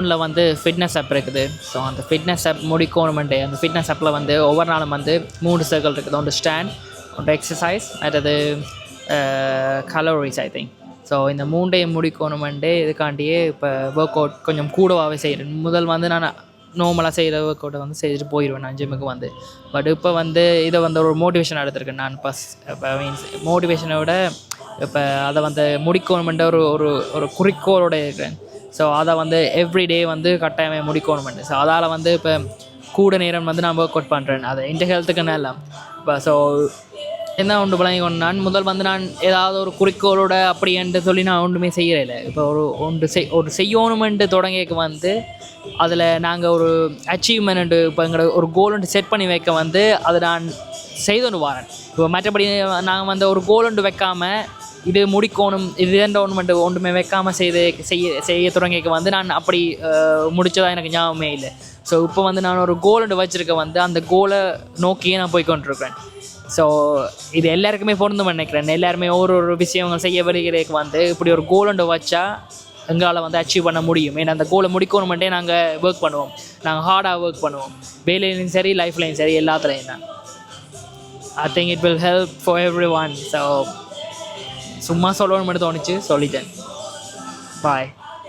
ஃபோனில் வந்து fitness app இருக்குது. ஸோ அந்த ஃபிட்னஸ் ஆப் முடிக்கணுமெண்டே அந்த ஃபிட்னஸ் ஆப்பில் வந்து ஒவ்வொரு நாளும் வந்து 3 சர்க்கிள் இருக்குது. ஒன்று ஸ்டாண்ட், ஒன்று எக்ஸசைஸ், அடுத்தது கலோரிஸ் ஐ திங்க். ஸோ இந்த 3ஐயும் முடிக்கணுமெண்டே இதுக்காண்டியே இப்போ ஒர்க் அவுட் கொஞ்சம் கூடவாகவே செய்கிறேன். முதல் வந்து நான் நார்மலாக செய்கிற ஒர்க் அவுட்டை வந்து செய்துட்டு போயிடுவேன் நான் ஜிம்முக்கு வந்து. பட் இப்போ வந்து இதை வந்து ஒரு மோட்டிவேஷன் எடுத்திருக்கேன் நான். இப்போ மீன்ஸ் மோட்டிவேஷனை விட இப்போ அதை வந்து முடிக்கணுமென்ற ஒரு ஒரு ஒரு குறிக்கோளோடு இருக்கிறேன். ஸோ அதை வந்து எவ்ரிடே வந்து கட்டாயமாக முடிக்கணுமெண்டு. ஸோ அதால் வந்து இப்போ கூட நேரம் வந்து நான் ஒர்க் அவுட் பண்ணுறேன். அதை இந்த ஹெல்த்துக்குன்னு இல்லை. இப்போ ஸோ என்ன ஒன்று பழகி நான் முதல் வந்து நான் ஏதாவது ஒரு குறிக்கோளோட அப்படின்ட்டு சொல்லி நான் ஒன்றுமே செய்கிறேன். இப்போ ஒரு செய்யணுமென்ட்டு தொடங்கிக்கு வந்து அதில் நாங்கள் ஒரு அச்சீவ்மெண்ட்டு இப்போ எங்களோட ஒரு கோல்ண்டு செட் பண்ணி வைக்க வந்து அதை நான் செய்தொன்று வரேன். இப்போ மற்றபடி நாங்கள் வந்து ஒரு கோல்ண்டு வைக்காமல் இது முடிக்கணும் இது ஒன்றுமே வைக்காமல் செய்ய தொடங்கிக்க வந்து நான் அப்படி முடித்ததாக எனக்கு ஞாபகமே இல்லை. ஸோ இப்போ வந்து நான் ஒரு கோல்ண்டு வச்சுருக்க வந்து அந்த கோலை நோக்கியே நான் போய்கொண்டிருக்கேன். ஸோ இது எல்லாருக்குமே பொருந்தும் நினைக்கிறேன். எல்லாருமே ஒரு விஷயங்கள் செய்ய வருகிறதுக்கு வந்து இப்படி ஒரு கோல்ண்டு வச்சா எங்களால் வந்து அச்சீவ் பண்ண முடியும். ஏன்னா அந்த கோலை முடிக்கணுமெண்டே நாங்கள் ஒர்க் பண்ணுவோம். நாங்கள் ஹார்டாக ஒர்க் பண்ணுவோம். வேலையிலையும் சரி, லைஃப்லையும் சரி, எல்லாத்துலேயும் தான். I think it will help for every one. So சும்மா சொல்லணும்னு தோணுச்சு, சொல்லிட்டேன். பாய்.